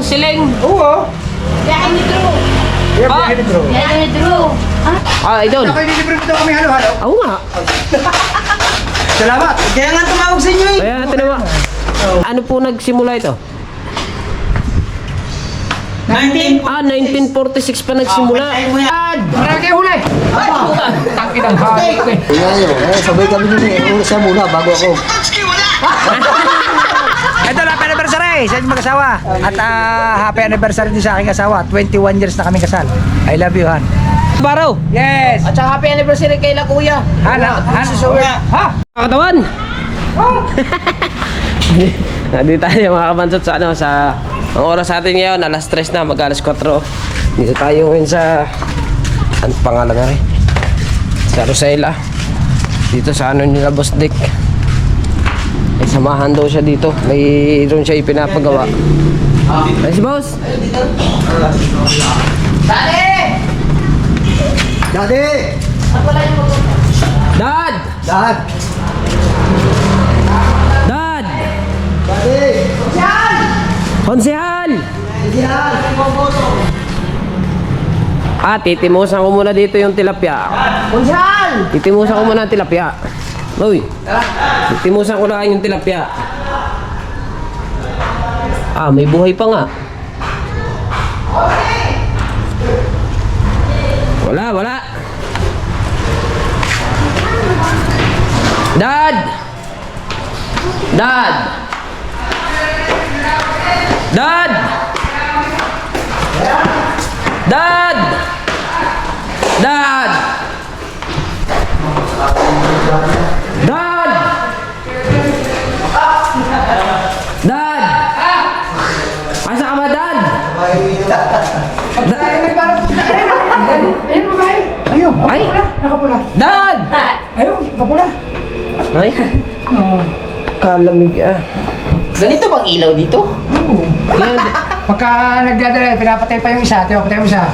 siling. Oo. Biyahe ni Drew. Biyahe ni Drew. Biyahe ni Drew. Idol. Ako nilibre mo daw kami halo-halo. Oo nga. Salamat. Kaya nga tumawag sa inyo eh. Kaya tinawa. Ano po nagsimula ito? 1946 pa nagsimula. Marami kayo huli. Tangin ang halik ko eh. Sabay kami nun eh. Siya muna bago ako. Ito na, happy anniversary sa inyong mag-asawa. At happy anniversary din sa aking asawa. 21 years na kami kasal. I love you, Han. Baro. Yes. At saka happy anniversary kay La Kuya. Han, susuya. Ha? Katawan. Nandito tayo mga kabansot sa ano, sa ang oras natin ngayon, alas 3 na, mag-alas 4. Dito tayo ngayon sa ano pangalan nga rin? Sa Rosella. Dito sa ano nila, Boss Dick. May samahan daw siya dito. Mayroon siya ipinapagawa. Ay, si Boss. Daddy! Daddy! Dad! Dad! Dad! Daddy! Konsehal! Titimusan ko muna dito yung tilapia. Konsehal! Titimusan ko muna ang tilapia. Uy! Titimusan ko lang yung tilapia. May buhay pa nga. Wala. Dad! Dad! Dad! Dad! Dad! Dad! Dad! Asa ka ba, Dad? Ayun, babae. Ayun. Ay! Nakapula. Dad! Ayun, nakapula. Ay! Kalamig Ganito bang ilaw dito? Yan. Pagka nagdadala, pinapatay pa yung isa. Pinapatay mo isa.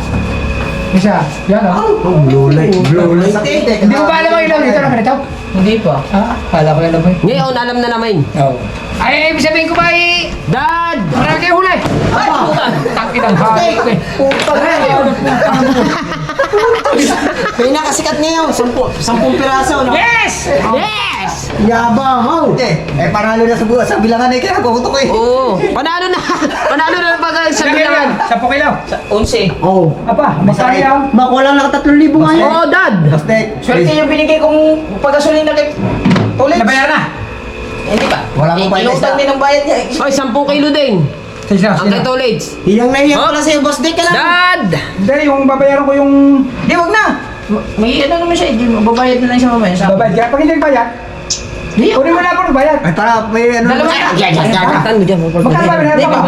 Isa. Yan o. Blue light. Hindi mo ba alam ang ilaw dito na ganito? Hindi pa. Kala ko alam mo yun. Ngayon, alam na namin. Oo. Ay, ibig sabihin ko ba eh, Dad! marami kayo huli. Tangin ang halik ko eh. May nakasikat ngayon. 10 piraso. No? Yes! Yes! Yabang. Oh. Panalo na sa bilangan eh. Kaya kukutok eh. Oo. Panalo na. Panalo na pag sa Ilang kilo yan? bilangan. 10 kilo. 11. Oh. Apa, magkano yan? Makulang na 3,000 ngayon. Oo, Dad! Bastek. Swerte yung binigay kong pagkasulina kay Tulit. Nabayaran na. Hindi ba? Wala akong bayad Inutang na. din ang bayad niya. Oy, 10 kilo din. Sino? Ang kay Tolage. Hiyang na hiyang Oh. ko na sa'yo, boss. Di ka lang. Dad! Hindi, yung babayaran ko yung Di, wag na. May ano naman siya, babayad na lang siya mamaya. Sa babayad. Kaya pag hindi bayad, Di, kunin mo na po ng bayad. Ay, para may ano. Dalawang Saan mo dyan? Magkano ba Di ba? binayad mo?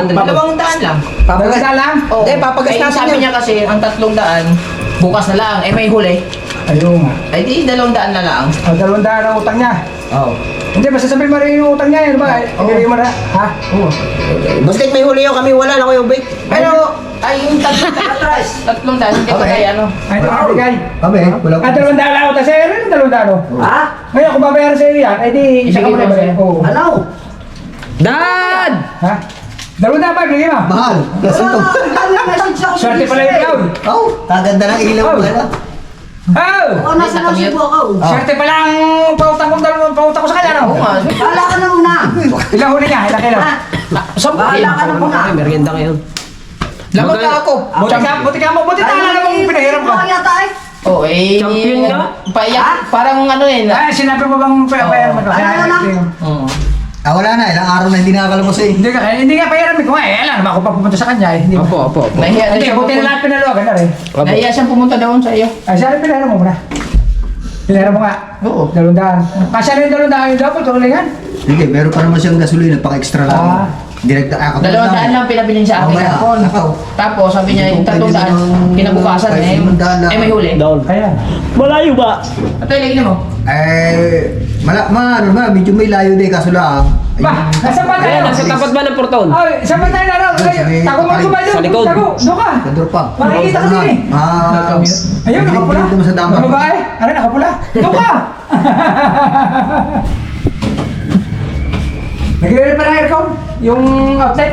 200 lang. Papagas lang? Oo. Di, papagas Kaya natin sabi yun. niya kasi, ang 300, bukas na lang. Eh, may huli. Ayun nga. Ay, di, 200 na lang. 200 ang utang niya. Oo. Hindi, basta sabihin mo rin yung utang niya. Ano ba? Ibigay mo na. Ha? Oo. Bastek, may huli yun. Kami wala na ko yung bake. Pero, ay, yung 300 atras. 300, hindi ko Okay. kaya ano. Ay, ito ang bigay. Kami, wala ko. 200 lang utang sa'yo. Ano yung 200? Ha? Ngayon, kung babayaran sa'yo yan, ay di isa ka Ibigay muna mo ba? sa'yo. Oo. Alaw. Dad! Ha? 200 ba? Bigay mo. Mahal. Kasi ito. Swerte pala yung cloud. Oh, kaganda ng ilaw. Oh. Wala. Oh! Nasa Cebu ako. Swerte pala ang pautang ko sa kanya, no? Oo nga. Wala ka na muna. Ilang huli niya? Ilang kilo? Wala ka na muna. Ay, merienda ngayon. Laban ka ako. Buti ka mo. Buti na alam mong pinahiram ko. yata eh. Oh, eh. Champion nga. Paiyak. Parang ano eh. Ay, sinabi mo bang pahiram ko? Ano na? Oo. Wala na. Ilang araw na hindi nakakalabas eh. Hindi nga pahiram ko nga eh. Alam naman ako pa pupunta sa kanya eh. Hindi ba? Opo. Nahiya na Hindi, siya. buti na lang pinaluwagan na rin. Nahiya siyang pumunta doon sa iyo. Ay, saan pinahiram mo muna? Pinahiram mo nga? Oo. 200. Kasi ano yung 200 yung dapat? Tulingan? Hindi, meron pa naman siyang gasolina. Pang-extra lang. Direkta. 200 lang pinabiling sa akin. Mamaya. Hapon. Nakaw. Tapos sabi niya yung 300 kinabukasan eh. Eh may huli. Ayan. Malayo ba? At lagyan mo. Ano ba, medyo may layo din, kaso lang. Ba, nasa pa tayo? Ayan, nasa tapat ba ng porton? Ay, saan ba tayo na raw? Tago mo sumay doon. Sa likod. Tago, doon ka. Kador pa. Makikita ka din eh. Ayun, nakapula. Dito mo sa damat. Ano ba eh? Ano, nakapula? Doon ka! Nag-repair pa ng aircon? Yung outlet?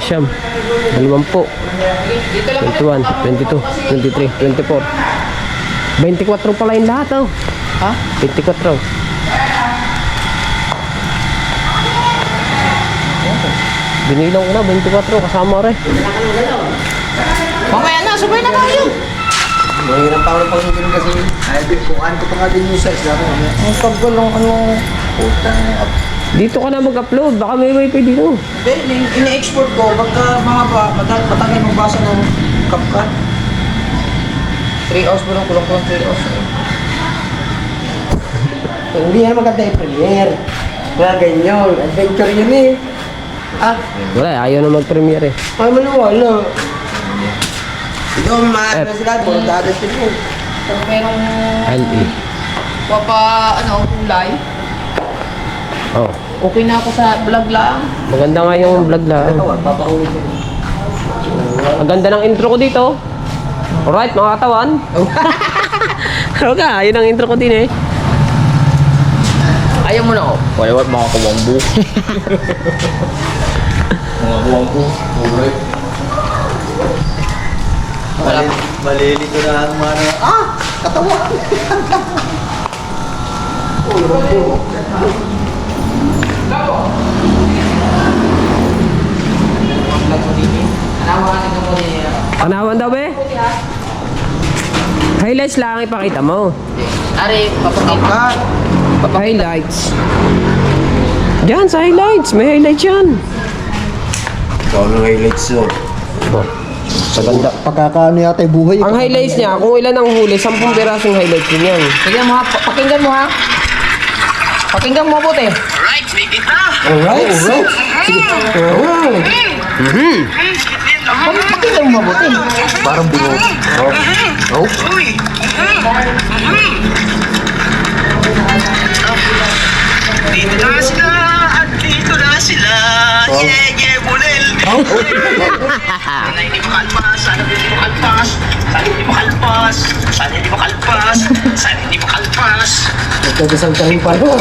Siyam. 20. 21, 22, 23, 24. 24 pala yung lahat, oh. Ha? 24. Binilang ko na, 24 kasama rin. Mamaya na, sabay na tayo. Mahirap pa ako ng pasukin kasi. Ay, kuhaan ko pa nga din yung size dami. Ang tagal ng ano, putang. Dito ka na mag-upload, baka may wifi dito. Hindi, ini-export ko pagka mahaba, matagal magbasa ng CapCut. 3 hours mo lang, kulang-kulang 3 hours. Hindi yan maganda yung premiere. Mga ganyan. Adventure yun eh. Ah, Wala, ayaw na mag-premiere eh. ay maniwala. Ito, mga na sila. Puro dati sila. Kung merong LE. kulay. Oh. Okay na ako sa vlog lang. Maganda nga yung vlog lang. Ang ganda ng intro ko dito. Alright, mga katawan. Ano ka? Yun ang intro ko din eh. Ayaw mo na ako. Wala mga kawambu. Mga kawambu. Alright. Wala. Malilito na ang mga katawa. Vlog mo din. Anawakan ka mo din. Panawan daw be? Highlights lang ipakita mo. Ari, papakita. Highlights. Diyan sa highlights. May highlights yan. Ikaw ng highlights yun. Sa ganda. Pagkakaano yata yung buhay. Ang highlights niya, kung ilan ang huli, 10 pirasong highlights din yan. Tignan mo ha. Pakinggan mo ha. Pakinggan mo mabuti. Alright. Pakinggan mo mabuti. Parang bingo. Oh. Dito na sila at dito na sila. Yeah, yeah, bulel. Sana hindi makalpas, sana hindi makalpas, sana hindi makalpas, sana hindi makalpas, sana hindi makalpas. Nagkadasal ka rin pa rin.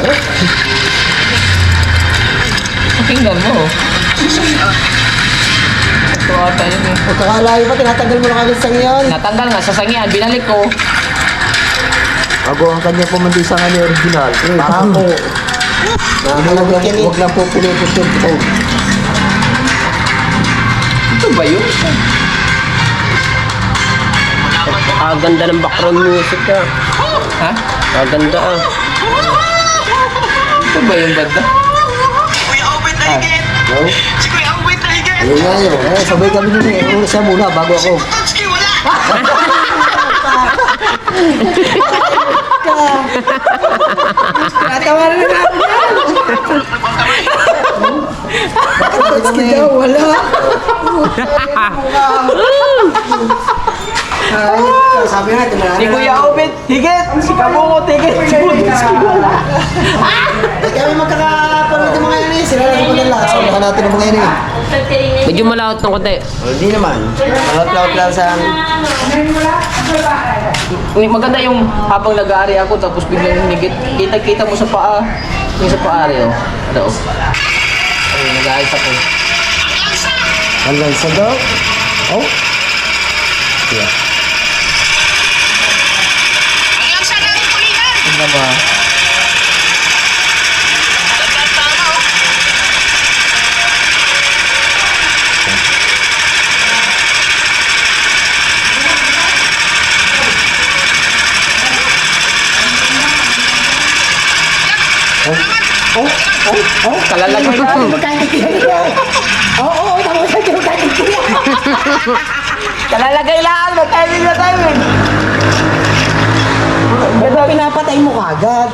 Pakinggan mo. Tuwa tayo eh. Pagkakalayo pa, tinatanggal mo na kagad sa ngayon. Natanggal nga sa sangian. Binalik ko. Ako ang kanya pumandisang ano original. Ako. Huwag lang po pinupos yung ito. Ito ba yun? Ganda ng background music ka. Ha? Ganda ah. Ito ba yung banda? Kuya Owen na higit. No? Si Kuya Owen na higit. Ayun nga yun. Sabay kami nun eh. Una siya muna bago ako. Totski, wala. Natawaran na natin yan. Bakit daw? Wala. Ay, sabi nga, Si Kuya Obed, higit! Si Kabungot, higit! Si Budinski, wala! Eh, kami magkakapanood yung mga yan eh. Sila lang naman lang. Sabi natin ng mga yan eh. Medyo malawot ng konti. Hindi naman. Malawat-lawat lang sa... Maganda yung habang nag-aari ako tapos biglang hinigit. Kita-kita mo sa paa. Yung sa paa-ari, oh. Ano, oh. Ay, nag-aayos ako. Hanggang sa daw. Oh. Yeah. Hanggang sa nang pulihan. Tingnan mo, ha. Kalalagay na. Oo, tama sa tiyo ka. Kalalagay lang. Timing na timing. Pero pinapatay mo kagad.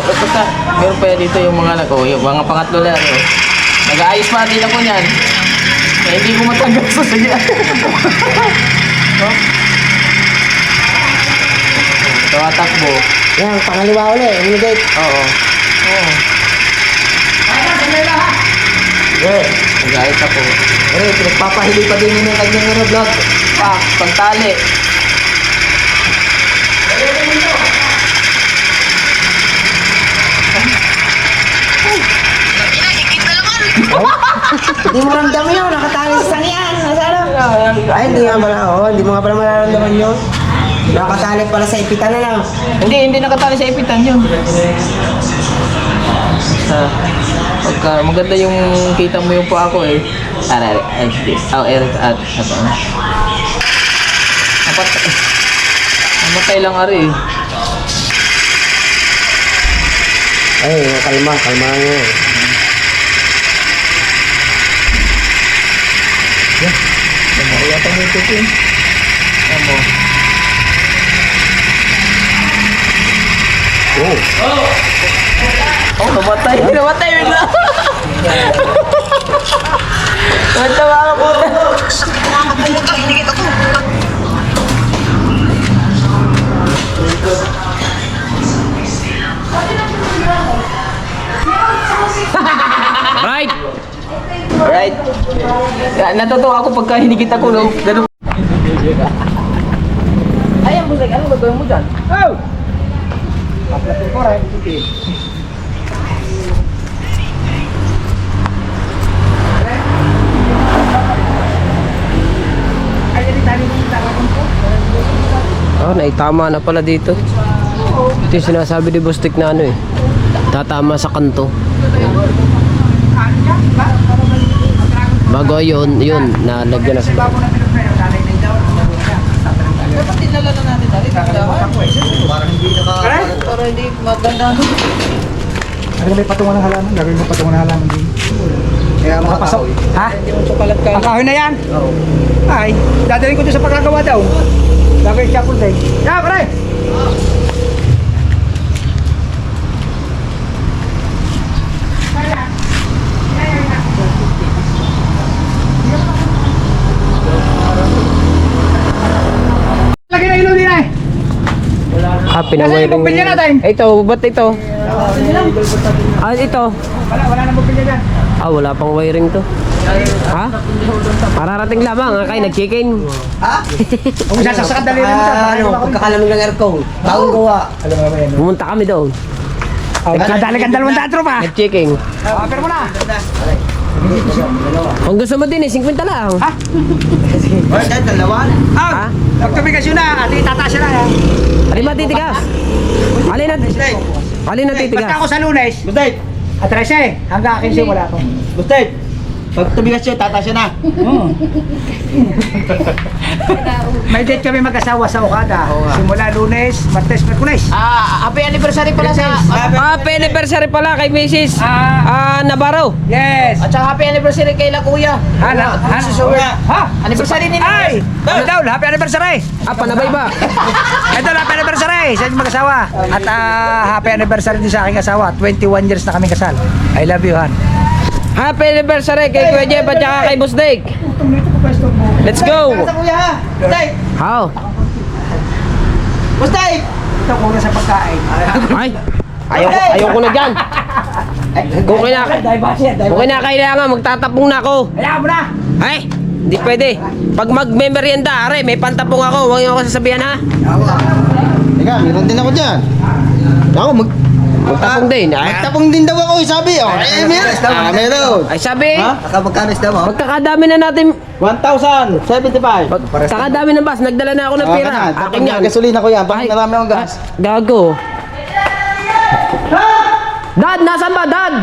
Basta, meron pa yan dito yung mga anak ko. Yung mga pangatlo na ano. Nag-aayos pa din ako niyan. Eh, hindi ko matanggal sa sagya. No? Tawatakbo. Yan, pangaliwa ulit. Imigate. Oo. Oo. Nag-aayos ako. Eh, pinagpapahili pa din yun yung kanyang ano, vlog. Pagtali. Higit na naman. Hindi mo ramdaman yun, nakatali sa sangyan. Nasaan? Ay, hindi nga pala. Oo, hindi mo nga pala mararamdaman yun. Nakatali pala sa ipitan na lang. Hindi nakatali sa ipitan yun. Pagka maganda yung kita mo yung pa ako eh. Ay, hindi. Eric at ano. Namatay lang ari eh. Ay, kalma nyo. Kaya pa mo ito eh. Ano? Oh, namatay. Namatay bigla. Natawa ka po. Pumunta, hinigit ako. Alright. Natutuwa ako pagka hinikita ko, no? Ganun. Ayan, Busek, ano gagawin mo dyan? Oh! Paplatin ko rin. Oh, naitama na pala dito. Ito yung sinasabi ni Bustik na ano eh. Tatama sa kanto. Bago yun, nalagyan na sila. Dapat dinala na natin dali. Para hindi maganda. Ano may patungan ng halaman? Gagawin mo patungan ng halaman din. Kaya mga Pasok. kahoy. Ha? Yung chocolate ka. Ang kahoy na yan? Oo. Ay, dadalhin ko doon sa pagkagawa daw. Gagawin siya punday. Ya, pare! Lagi na ilaw din ay. Ah, Kasi pinawiring. yung bumbilya natin. Ito, ba't ito? Ah, ito. Wala na bumbilya dyan. Ah, wala pang wiring to. Ha? Mararating lamang, ha? Kayo nag-chicken. Kung sasaksakan dali rin ito. Ano, pagkakalamig ng aircon. Bagong gawa. Alam mo ba yan? Pumunta kami doon. Nagkadali kang 200 tropa. Nag-chicken. Pero mo na. Kung gusto mo din eh, 50 lang. Ha? Or dahil dalawa. Ha? Nagtubigas yun na. At itataas yun na. Alin matitigas? Alin natitigas? Alin natitigas? Basta ako sa Lunes. Gustay! At 13. Hanggang 15 wala ako. Gustay! Pag tumigas siya, tataas siya na. May date kami mag-asawa sa Okada. Simula Lunes, Martes, Merkules. Happy anniversary pala sa... Happy anniversary pala kay Mrs. Navarro. Yes. At saka happy anniversary kay La Kuya. Ha? Anniversary ni Ay! Idol, happy anniversary! Ah, panabay ba? Idol, happy anniversary! Sa inyong mag-asawa. At happy anniversary din sa aking asawa. 21 years na kami kasal. I love you, Han. Happy anniversary kay Kuya Jeff at saka kay Busdik. Let's go! Sa kuya ha! Gustay! How? Gustay! Ito kulang sa pagkain. Ay! Ayoko na dyan. Kung kailangan, magtatapong na ako. Kaya mo na! Ay! Hindi pwede. Pag mag-merienda, are, may pantapong ako. Huwag niyo ako sasabihan ha. Teka, meron din ako dyan. Ako, Magtapong din. Ay, magtapong din daw ako, sabi. Oh, meron. Meron. ay sabi, Ha? Magkano isda mo? magkakadami na natin. 1,075. Magkakadami ng bus. Nagdala na ako ng pera. Akin yan. Gasolina ko yan. Ay. Bakit marami akong gas? Gago. Dad, nasaan ba, Dad?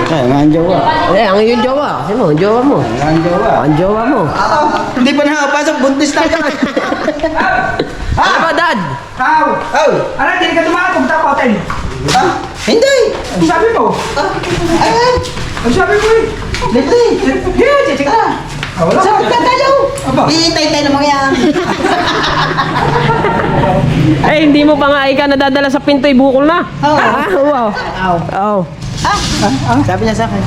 Ay, mga jowa. Eh, ang iyong jowa. Kasi mo, ang jowa mo. Mga jowa. Ang jowa mo. Hindi pa nakapasok, buntis na yan. Ano ba, Dad? How? Oh, Ano, hindi ka tumakot kung tapo hotel. hindi. Ang sabi mo? Ay, Ang sabi mo eh. libre. Yeah, chichik ka. Wala Sa ka. magkatayo. Aba. Iintay tayo ng mga yan. Eh, hindi mo pa nga ika nadadala sa pinto'y bukol na. Oo. Ah, wow. Oh. Sabi niya sa akin.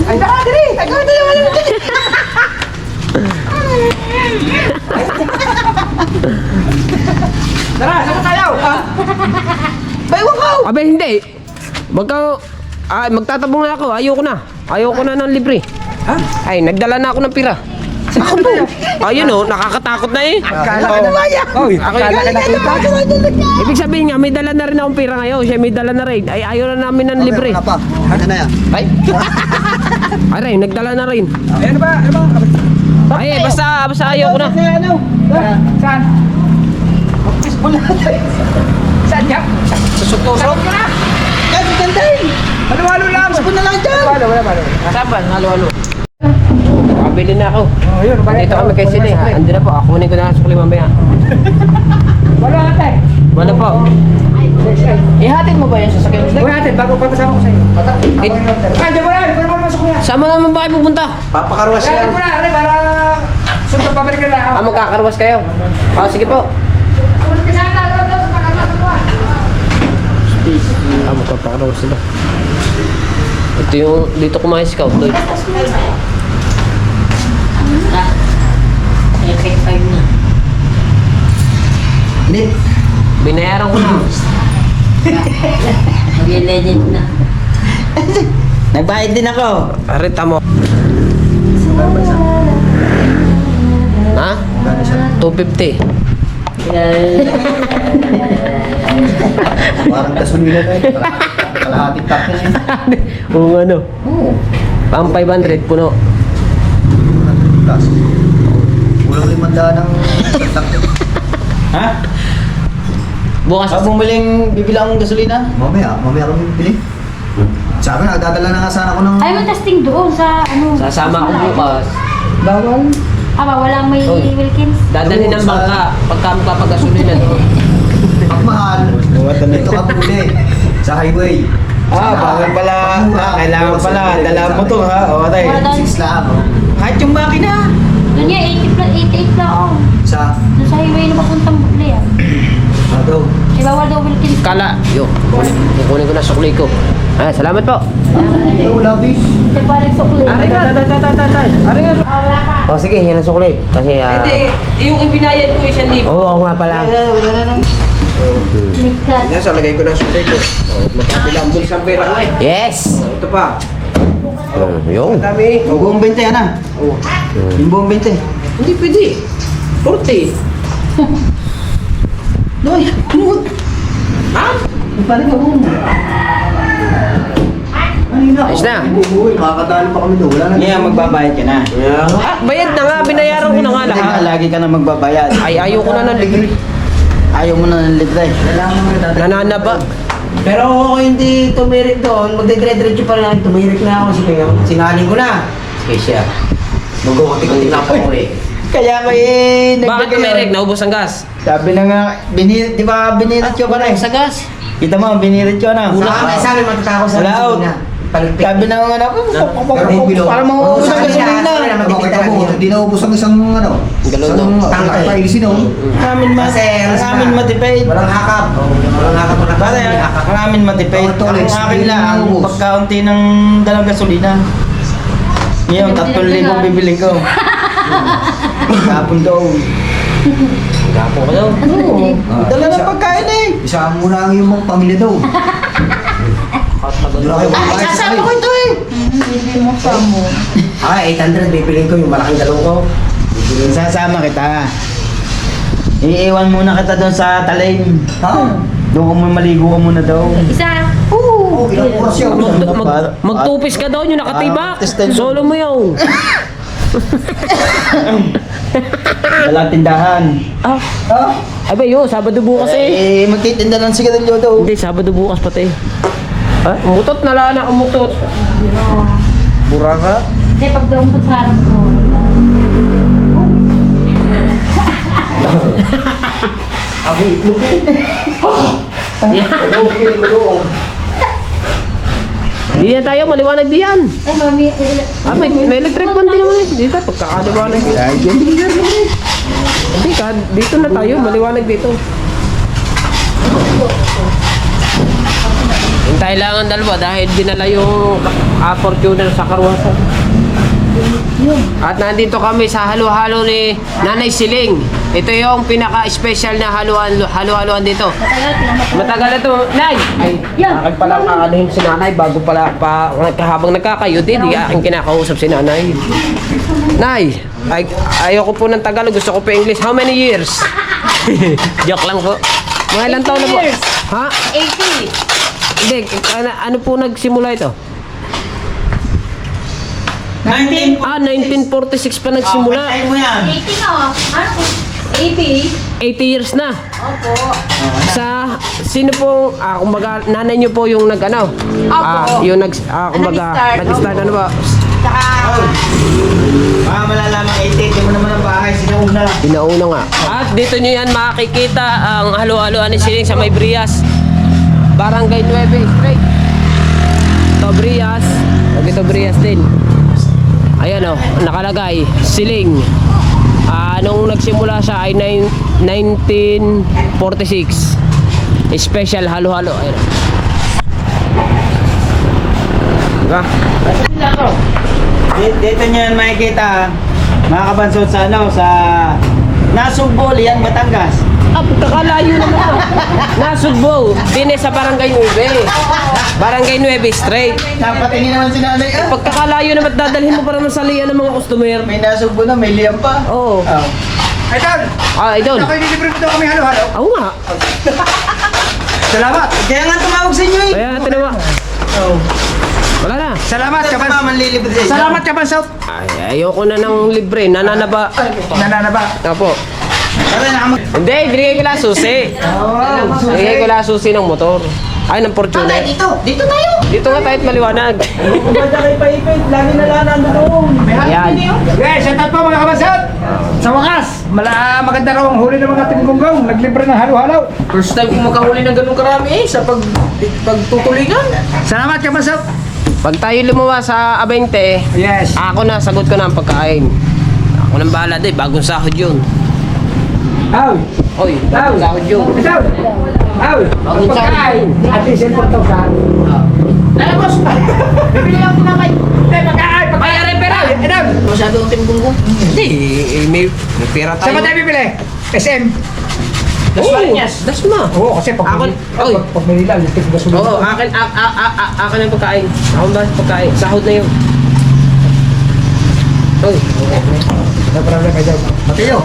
Ay, nakadiri. Nakadiri. Tara, saan tayo? Baywang ka. Abe, hindi. Magtatabong na ako. Ayoko na. Ayoko na ng libre. Ha? Ay, nagdala na ako ng pira. Saan tayo? Ayun oh, nakakatakot na eh. Akala ka na maya. Oy, akala ka na kita. Ibig sabihin nga, may dala na rin akong pira ngayon. Siya may dala na rin. Ay, ayaw na namin ng libre. Ano pa? Ano na yan? Ay. Ay, rin, nagdala na rin. Ano ba? Ano ba? Ay, basta ayaw ko na. Ano? Saan? Saan yan? Susok-tusok. Saan ka na? Yan, gandang. Halo-halo lang. Sabon na lang dyan. Halo-halo. Kasaban, halo-halo. Makabili na ako. Oh, yun. Dito kami kay Sili. Andi na po. Ako kunin ko na sa sukli mamaya. Wala ate. Wala po. Ihatid mo ba yung sasakyan mo? Wala ate, bago papasama ko sa iyo. Ay, diyan mo na. Di ko naman masok niya. Saan mo naman ba kayo pupunta? Papakarwas Kaya yan. ko na, ate, para sunod pabalik na lang. Magkakarwas kayo. Sige po. Magkakarwas sila. Ito yung dito kumain si Scout. Hindi. Binayaran ko na. Mag-legend na. Nagbayad din ako. Arita mo. Ha? 250. Parang gasolina tayo. Kalahati tapos yun. Oo ano. Pang 500 puno. Ulang 500 ng takto. Ha? Bukas. Pag bumiling bibilang ng gasolina? Mamaya kami bibili. Sabi na, nagdadala na nga sana ako ng... Ay, may testing doon sa ano. Sasama ako bukas. Bawal. Wala may Oy. Wilkins. Dadali ng bangka pagka magpapagasolina doon. Pag mahal, ito ka buli. Sa highway. Bawal pala. Kailangan pala. Dala mo to ha. O, tay. Wala doon. 6 lang. oh. Kahit yung makina. Doon niya, 88 lang oh. Sa... Doon sa highway na papuntang Bukli ah. Ano? Di bawal daw Wilkins. Kala, kukunin ko na sukli ko. Ay, salamat po. Hello, Labis. Di ba nagsukli? Wala pa. Oh, sige, yan ang sukli. Kasi, yung ibinayad ko 1,000. Oo, ako nga pala. Likat. Yan, sa lagay ko ng sukli ko. Magkabilang bulisang pera ko eh. Yes! Ito pa. Yung. Dami. O, buong 20 yan ah. Yung buong 20. Hindi pwede. 40. Noy, kumot. Ha? Parang ako. Ayos na. Uy, makakadalo pa kami doon. Wala na. Ngayon, magbabayad ka na. Bayad na nga, binayaran ko na nga lahat. Lagi ka na magbabayad. Ay, ayaw ko na ng libre. Ayaw mo na ng libre. Nananaba. Pero ako hindi tumirik doon, magdedre-diretso pa rin ako, tumirik na ako, singaling ko na. Sige siya. Mag-uti-uti na ako eh. Kaya ko eh, Bakit tumirik? Naubos ang gas? Sabi na nga, di ba binirit ko pa na eh? Sa gas? Kita mo, binirit ko na. Sabi matatako sa Wala out. na. Paligpit. Sabi na nga na, para mauubos ang gasolina. Bakit ako? Hindi naubos ang isang ano? Galon, no? Tangkay pa ilisin oh. Ang amin matipid. Walang hakap. Walang hakap. Pare, ang amin matipid. Oh, tol, Ang akin lang, ang ubos. pagkaunti ng dalang gasolina. Ngayon, 3,000 bibiling ko. Kapon daw. Gapo ko daw. Dala ng pagkain eh. Isa muna ang iyong mga pamilya daw. Doon kayo kumain sa Sasama ko sa'yo. ito eh. Hindi mo pa mo. Ay, 800, bibilin ko yung malaking dalawang ko. Sasama kita. Iiwan muna kita doon sa Talain. Ha? Doon ka muna maligo ka muna daw. Isa. Oh, ilang oras yan? Magtupis ka daw yung nakatibak. Solo mo yun. Walang tindahan. Ay ba yun, Sabado bukas eh. Magtitinda ng sigarilyo daw. Hindi, Sabado bukas pati. Ha? Umutot na lang na, umutot. Bura ka? Hindi, pag doon po sa harap ko. Di yan tayo, maliwanag di yan. Ay, mami. May electric pan din naman eh. Dito, pagkakaliwanag. Hindi ka, dito na tayo, maliwanag dito. Hintay lang ang dalawa dahil dinala yung Fortuner sa karwasan. At nandito kami sa halo-halo ni Nanay Siling. Ito yung pinaka-special na halo-haloan dito. Matagal na ito. Nay! Ay, akin pala kakaluhin si Nanay bago pala habang nagkakayo din, di aking kinakausap si Nanay. Nay, ayoko po ng Tagalog, gusto ko po English. How many years? Joke lang po. Mga ilang taon na po? Ha? 80. Hindi, ano po nagsimula ito? 1946 pa nagsimula. Ay mo yan. 80 na. Ano? 80? 80 years na. Opo. Sa sino po, kumbaga nanay niyo po yung nag-ano? Yung kumbaga nag-start ano ba? Baka malalaman 80, di mo naman ang bahay, sinauna. Pinauna nga. At dito niyo yan makikita ang halo-haloan ni Siling sa May Brias. Barangay 9 straight. Ito Brias. Ito Brias din. Ayan o, nakalagay, Siling. Nung nagsimula siya ay 1946. Special halo-halo. Ayan. Diba? Dito nyo yan makikita, mga kabansot sa sa Nasugbo, yan, Batangas. Pagkakalayo naman. Nasugbo. Din sa Barangay 9. Barangay 9 straight. Napatingin naman si nanay. Ah, Pagkakalayo naman dadalhin mo para masalian ng mga customer. may nasugbo na, may liyam pa. Oo. Oh. Idol! Ah, idol. Ako ililibre mo daw kami halo-halo. Oo nga. Salamat! Kaya nga tumawag sa inyo eh. Kaya natin naman. Wala na. Salamat, Ito Kapan. pa manlilibre sa inyo. Salamat, Kapan South. Ay, ayoko na ng libre. Nananaba. Nananaba. Apo. Tara na, Hindi, binigay ko lang susi. Binigay ko lang susi ng motor. Ay, ng Fortuner. dito tayo. Dito nga tayo at maliwanag. Kumanda kay Paipit, lagi na lang nandun. Ayan. Okay, shout out po mga Kapan South. Sa wakas, maganda raw ang huli ng mga tinggunggong. Naglibre ng halo-halo. First time ko makahuli ng ganun karami eh, sa pagtutulingan. Salamat, Kapan South. Pag tayo lumuwa sa Abente, Yes. ako na, sagot ko na ang pagkain. Ako nang bahala din, bagong sahod yun. Aw. Oy, bagong sahod yun. Ikaw. Aw. Bagong Pagkain. Ate, siyempre ito ka. Ay, boss! Bibili lang tinapay. Pagkain. Ay, aray, pera! Edam. Masyado ang timbunggo. Hindi, may pera Saan tayo. ba tayo bibili? SM. Las Marinas. Dasma. Oo, kasi pag Oy. pag Manila, litik na sunod. Oo, akin ang pagkain. Ako ba pagkain? Sahod na yun. Oy. No problem, Idol. Mateo.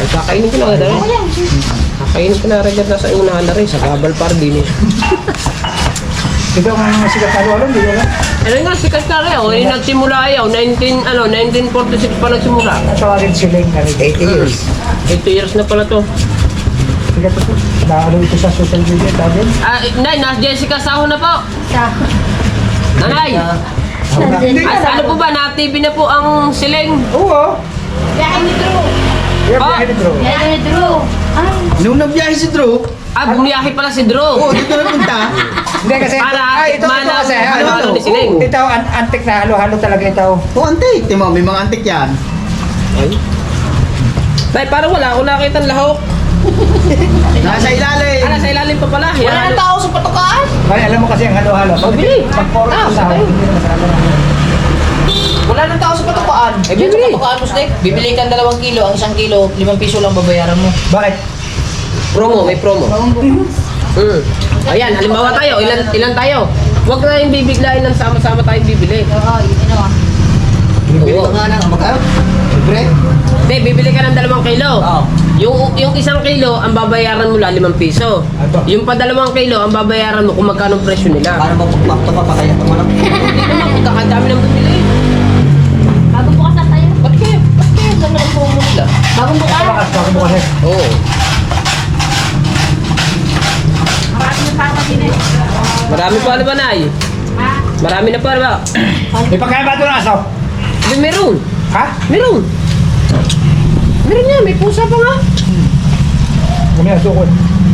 Ay, kakainin ko na agad rin. Kakainin ko na agad na sa unahan na rin. Sa Gabal Par din eh. Ito ang sikat na halo-halo, hindi ko alam. Ano nga, sikat na rin. Oh, yung nagsimula ayaw. 1946 pa nagsimula. Tawagin siling na rin. 80 years. 80 years na pala to. Sikat ito. Naano ito sa social media, tawagin. Ah, Nay, Jessica Saho na po. Nanay, Hindi ano po ba? Na-TV na po ang siling. Oo. Biyahe ni Drew. Kaya Ah. biyahe ni Bro. Biyahe ni Drew. Ay. Nung nagbiyahe si Drew, Ah, bumiyahe pala si Drew. oo, dito na punta. Hindi kasi, Para ito tikman kasi, ang halo-halo ni Siling. Ito, antik na halo-halo talaga ito. Oo, antik. Timo, may mga antik yan. Nay, parang wala akong nakita ang lahok. Nasa ilalim. Ah, nasa ilalim pa pala. Wala Yan. nang tao sa patukaan. Kaya alam mo kasi ang halo-halo. Oh, bili. Pag puro Ah, sa patay. hindi na masarap. Wala nang tao sa patukaan. Eh, Diyan sa bibili. patukaan mo, Snake. Bibili ka ng 2 kilo. Ang 1 kilo, 5 piso lang babayaran mo. Bakit? Promo, may promo. Ayan, halimbawa tayo, ilan tayo? Huwag na yung bibiglain ng sama-sama tayong bibili. Oo, yun na. Bibili ka nga ng magkano? Libre? Hindi, bibili ka ng 2 kilo. Oo. Yung 1 kilo, ang babayaran mo lang 5 piso. Ato. Yung pa 2 kilo, ang babayaran mo kung magkano ang presyo nila. Para mapagpakto ka pa kaya tumalak. Hindi naman, kung kakadami ng bumili. Bagong bukas na tayo. Ba't kaya lang ang promo nila? Bagong bukas. Bakas, bakit mo kasi? Oo. Marami na para din eh. Marami pa ba, Nay? Ha? Marami na pa ba? May pagkain ba ito ng aso? May meron. Ha? Meron. Meron yan, may pusa pa nga. Kami ang sukod.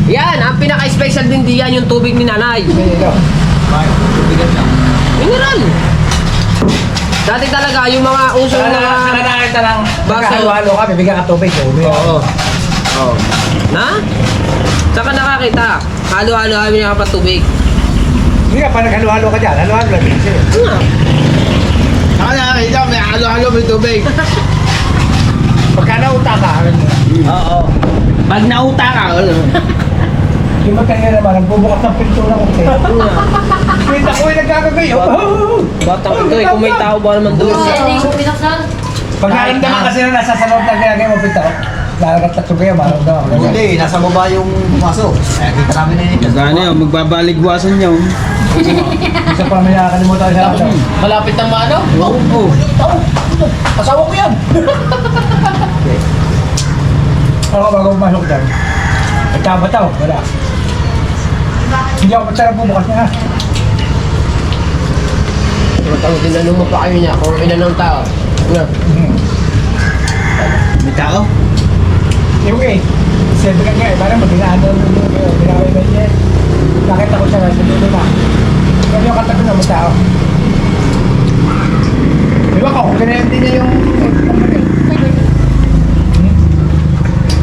Yan, ang pinaka-special din diyan yung tubig ni Nanay. May ilo. Mineral. Dati talaga, yung mga uso Sana na... nakakita lang. Baso. Magkahalo-halo ka, bibigyan ka tubig. Oo. Oo. Na? Saka nakakita. Halo-halo kami nakapatubig. Hindi ka pa naghalo-halo ka dyan. Halo-halo lang. Sige. Nga. Saka nakakita, may halo-halo, may tubig. Pagka nauta ka, Oo. Pag nauta ka, ano? yung magkaya naman, nagbubukas ng pintura ko. Kita ko yung nagkakagay. Batang ito eh, kung may tao ba naman doon? Hindi ko pinaksan. Pag naramdaman kasi na nasa salot na ginagay mo pinto, lalagat na tugay, maramdaman. Hindi, nasa baba yung pumasok. Kaya kita namin na yun. Gani, magbabaligwasan niyo. Isa pa may nakakalimutan siya. Malapit na maano? Oo. Asawa ko yan. Ako bago pumasok dyan. Nagkabataw, wala. Hindi ako matsarap bubukas niya ha. Matawag din mo pa kayo niya kung ilan ng tao. Nga. May tao? Yung eh, siyempre ka nga eh, parang magdinaan doon yung binaway ba niya. Nakita ko siya sa dulo na. Pero yung katabi na may tao. Di ba ko, kinayan din niya yung...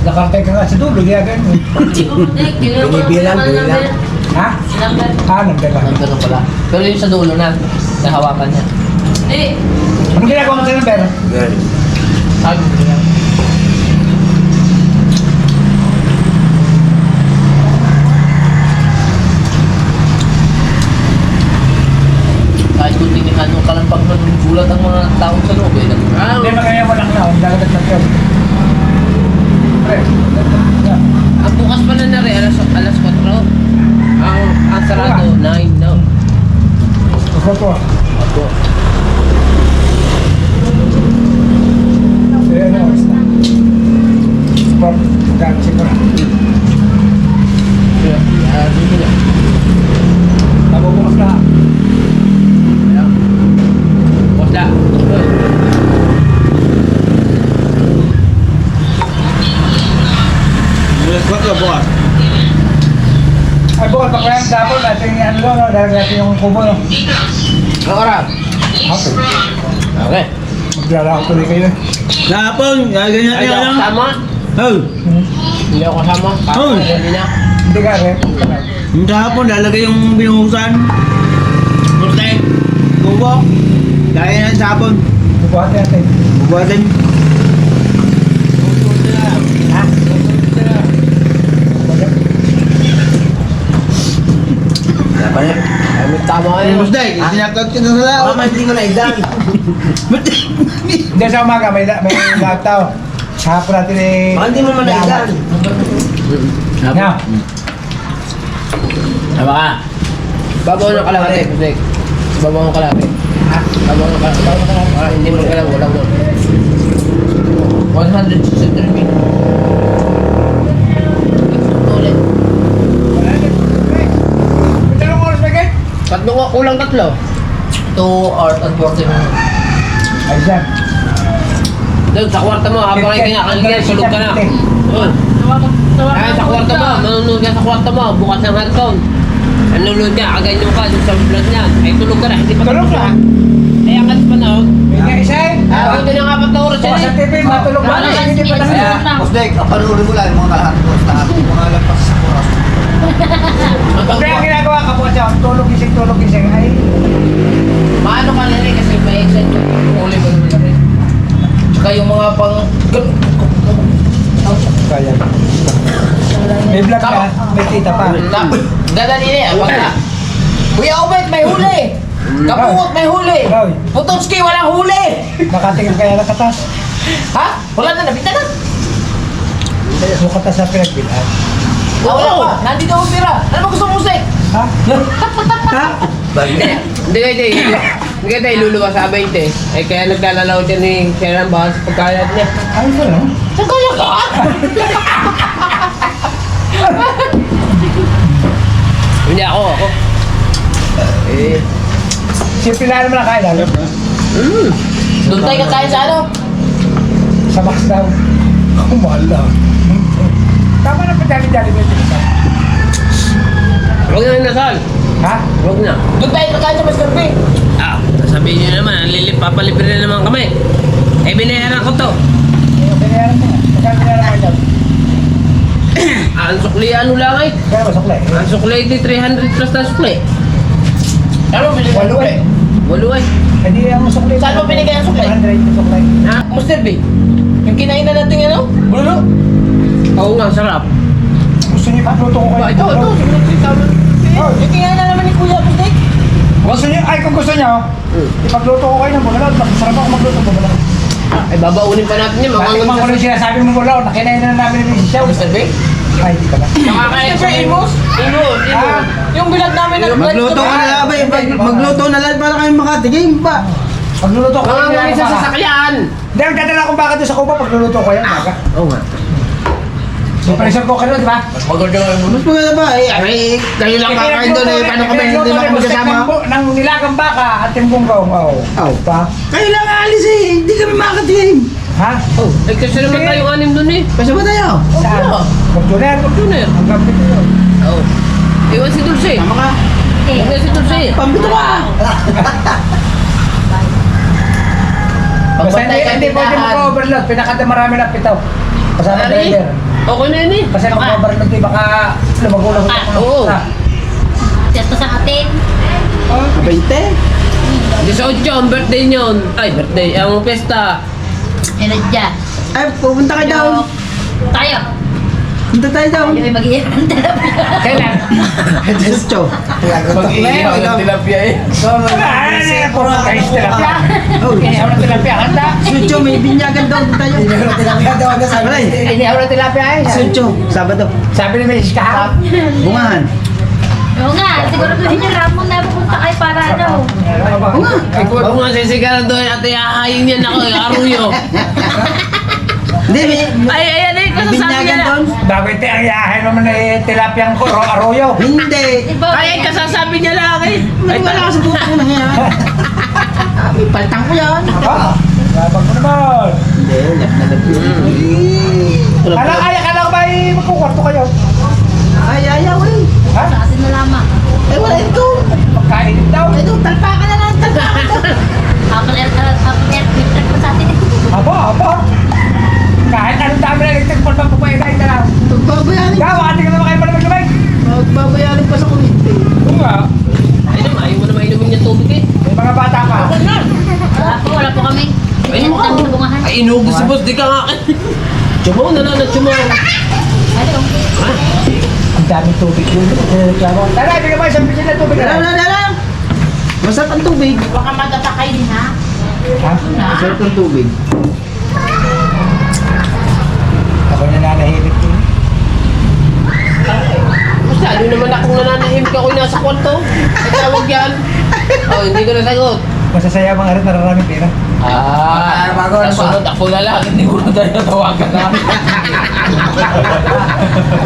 Nakartay ka nga sa dulo, ginagawa mo. Binibilang, bilang. Ha? Nagdala. Ang ganun pala. Pero yung sa dulo na, nahawakan niya. Eh, Anong ginagawa mo sa number? Sabi ko niya. po. Ayan, basta. Sport, magkano siguro. Nabubukas na. Wala. Bukas ba ka, bukas? Ay, bukod pa kaya dapat natin ano no, dahil natin yung kubo no. Ang oras? Ako, Okay. maglalako tuloy kayo. Kahapon, gaganyan Ay, niya ako lang. kasama. Oh, Hindi ako kasama. Oh. Hindi na. Hindi ka rin. yung kahapon, lalagay yung binuhusan. Protect. Kubo. Lagay na sa hapon. Bubuhatin natin. Bubuhatin. Ay, may tama Ay, kayo. Musday, sinakot ka na sa lao. Baka hindi ko na idan. Hindi sa umaga, may lataw. Sa hapon natin eh. Baka hindi mo man na idan. Nga. Tama ka. Babaw ng kalahati. Pusik. Babaw ng kalahati. Babaw ng kalahati. Ah, hindi mo kailangan. Wala mo. 163 min. Ulit. Dalawang oras ba kayo? Tatlo nga, kulang tatlo. 2 hours and 40 minutes. Ay, siya. Doon, sa kwarta mo, habang kayo kinakaligan, sulog ka na. Doon. Ay, sa kwarta mo, manunod ka sa kwarta mo, bukas ng hardcon. Nanunod ka, kaganyan ka, doon sa vlog niyan. Ay, tulog ka na, hindi pa Tulog tapos ka? Ay, ang pa na, oh. May nga isa eh. Ah, ito na 4 na oras Bukas yan sa eh. TV, matulog ba? Wala, Hindi pa hindi tapos. pa. Musday, kapanurin mo lang yung mga kalahat. Lahat yung mga lampas sa oras. Kaya ang ginagawa ka po siya, tulog gising. Ay, Maano ka na rin kasi may exit yung uli mo naman rin. Tsaka yung mga pang... kaya. May vlog ka, may kita pa. Ganda nila eh, pagka. Kuya Obet, may huli! Kapungot, may huli! Hoy. Putonski, walang huli! Nakatingin kaya na katas. Ha? Wala na, nabita na. Yung katas na pinagbilan. Wala pa, nandito ang pira. Ano ba gusto mo usik? Ha? Hindi kayo tayo luluwa sa 20. Eh kaya naglalalaw dyan ni Sharon Bahas pagkayat niya. Ay, ito no? Saan kaya ka? Hindi ako. Eh, Siyempre na naman nakain lalo. doon tayo kakain sa ano? Sa Max daw. Ako mahal lang. Tama na pa dali-dali mo yung tinisa. Huwag na inasal. Ha? Huwag na. Doon tayo kakain sa Mr. P. Ah, sabihin niyo naman, papalibre na naman kami. Eh, binayaran ko to. Ayun, binayaran mo nga. Magkano binayaran mo dyan? Ang sukli ano lang ay. Kaya masukli. Ang sukli di 300 plus na sukli. Ano mo binigay ang Walo sukli? eh. Walo ay. Hindi ang sukli. Saan mo binigay ang sukli? 100 na sukli. Ha? Mr. B, yung kinain na natin ano? Bulalo? Oo nga, sarap. Gusto niyo ipagluto ko kayo? Ito. Oh, Yung kinain na naman ni Kuya Busday. gusto niyo, ay kung gusto niyo, ipagluto ko kayo ng bulalot. Masarap ako magluto ng bulalot. Ay, babaunin pa natin yun. Bakit Mga man ko lang sinasabi mo bulalot, nakinain na namin ni Mrs. Chow. Mr. B? Ay, hindi ka na. Nakakain Mr. Imus? Ah, Yung bilag namin na Magluto ka na lang ba? Magluto na lang para kayo makatigim ba? pagluluto ko Mga kayo. ngayon sa sasakyan. Hindi, ang dadala akong baka doon sa kuba, pagluluto ko yan. Baka. Oo nga. May pressure cooker doon, di ba? Mas maganda ba? Eh, kayo lang kakain doon eh. Paano kami hindi na kami kasama? Ng nilagang baka at timbunggaw. Oo. Oh. Pa? Kayo lang alis eh. Hindi kami makatigim. Ha? Oh, eh kasi naman tayong anim dun eh. Kasama tayo. Saan? Fortuner. Fortuner. Ang gapit yun. Oo. Iwan si Dulce. Tama ka. Iwan si Dulce. Pambito ka. Basta Pagbantay ka hindi pwede tinahan. mag-overload. Pinakada marami ng pitaw. Kasama Ari, driver. okay na yun eh. Kasi mag-overload di baka lumagulang. Oo. Ito sa atin. 20. 18 ang birthday nyon. Ay, birthday. Ang pesta. Enadya. Ay, pupunta kayo daw. Tayo. Punta tayo daw. Tayo may mag-iirang talapia. Kailan? Diretso. Mag-iiyaw ng tilapia eh. Puro kayos tilapia. Oh, Inihaw ng tilapia. Handa. Sucho, may binyagan daw. Punta tayo. Inihaw ng tilapia eh. Sucho, Sabado. Sabi ni Mrs. Kahap. Bungahan. Oo nga, siguraduhin niyo Ramon na pupunta kayo para ano. Huwag nga sisigaran doon at ihahayin yan ako, aruyo. Hindi, may... Ayan eh, kasasabi niya Binyagan na. doon? Bakit ayahin naman eh, tilapiyang ko, arroyo. Hindi. Iba, Ay, kasasabi niya lang eh. Wala ka sa puto ko na yan. May paltang ko yan. Ah, labang ko naman. Hindi, left na left yun. Akala ko ba magkukwarto kayo? Ay, ayaw eh. Ha? sa asin na lamang. Eh, wala ito. Pagkain daw. Ito, talpakan na lang, talpakan na. Hapon electric pa sa atin. Aba. Kahit anong dami na electric bulb ang pupuwi kahit na lang. Magbabayarin. Gawa, ate ka naman kayo malamig-lamig. Magbabayarin pa sa kuryente. Oo nga. Ay naman, ayaw mo naman inumin niya tubig eh. May mga bata pa. Wala po kami. Ay, mo Ang bungahan. Ay, inugos si boss, di ka nga. Chumaw na lang, chumaw. Ano? Ang daming tubig yun. Reklamo. Tara, bigyan mo isang pisil na tubig. Dala. Masarap ang tubig. Baka magtatakay din ha. Ha? Masarap ang tubig. Ako nananahimik yun. Masyado naman akong nananahimik ako'y nasa kwarto. Ay, tawag yan. Oh, hindi ko nasagot. Masasaya mga rin nararaming pera. Nasunod ako na lang, hindi ko na tayo natawagan na.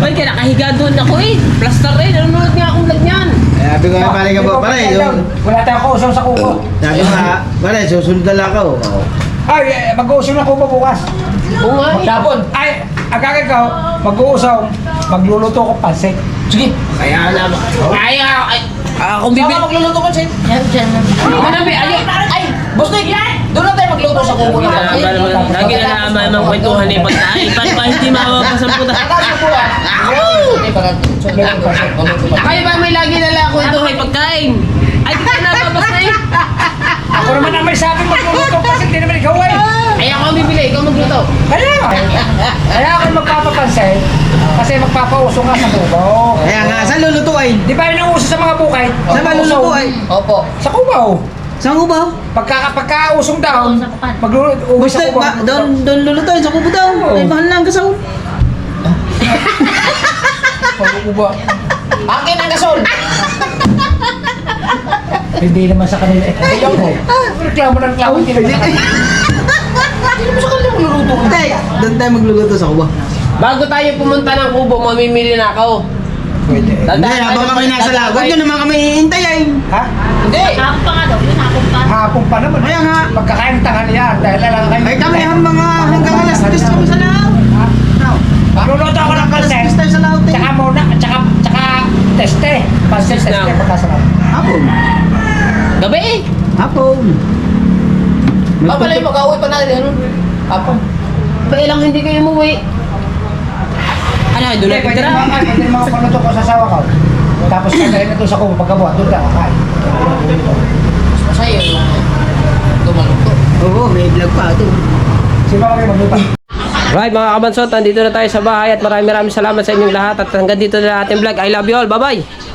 Ay, kaya nakahiga doon ako eh. Plaster eh, nanonood nga akong vlog niyan. Sabi ko nga pala ka ba pala eh. Wala tayong kausap sa kuko. Sabi ko nga, pala susunod na lang ako. Ay, mag-uusap na kuko bukas. Oo nga eh. Tapon. Ay, agad ka, mag-uusap. Magluluto ko pansit. Sige. Kaya na. Ay, akong bibili. Saka magluluto ko, Sid. Yan, dyan. Manabi, ay, boss Nick, doon na tayo magluto sa kubo na. Lagi na naman ang kwentuhan eh pagkain. Paano ba hindi mawapasan po tayo? Kayo ba may lagi na lang kwentuhan pagkain? Ay, di ka na ba, boss Nick? Ako naman ang may sabi magluluto kasi hindi naman ikaw eh. Ay, ako ang bibili, ikaw magluto. Kaya ako magpapapansin kasi magpapauso nga sa kubaw. Kaya nga, saan lulutuin? Di ba yun ang uso sa mga bukay? Saan ba lulutuin? Opo. Sa kubaw. Saan ko ba? Pagkausong daw, Sa pakan. magluluto Basta, sa kubaw. doon lulutuin sa kubo daw. Ay, mahal na ang kasaw. Pag-uba. Akin ang gasol. Hindi naman sa kanila. Ayaw mo. Reklamo ng reklamo. Hindi naman sa kanila. Hindi mo sa kanila magluluto. Hindi, doon tayo magluluto sa kubo. Bago tayo pumunta ng kubo, mamimili na ako. Pwede. Hindi, habang kami nasa lagot, yun naman kami iintayin. Ha? Hindi. Hapon pa nga daw, yun hapon pa. Hapon pa naman. Kaya nga. Magkakain tanghali yan. Dahil lang kayo. Ay, kami ang mga hanggang alas 3 kami sa laot. Magluluto ako ng Alas pansit. 3 tayo sa laot eh. Tsaka muna, tsaka teste. Pansit teste, Now. pagkasarap. Hapon. Gabi eh. Hapon. Papalay, mag-away pa natin. Ano? Apo. Ba ilang hindi kayo umuwi? Ano, doon na Pwede tira? naman ako pagluto ko sa asawa ko. Tapos kakain na doon sa kubo pagkabuhat. Doon ka kakain. Masaya yung gumaluto. Oo, may vlog pa ito. Sino ba kayo magluto? Right mga kabansot, nandito na tayo sa bahay at maraming salamat sa inyong lahat at hanggang dito na ating vlog. I love you all. Bye-bye!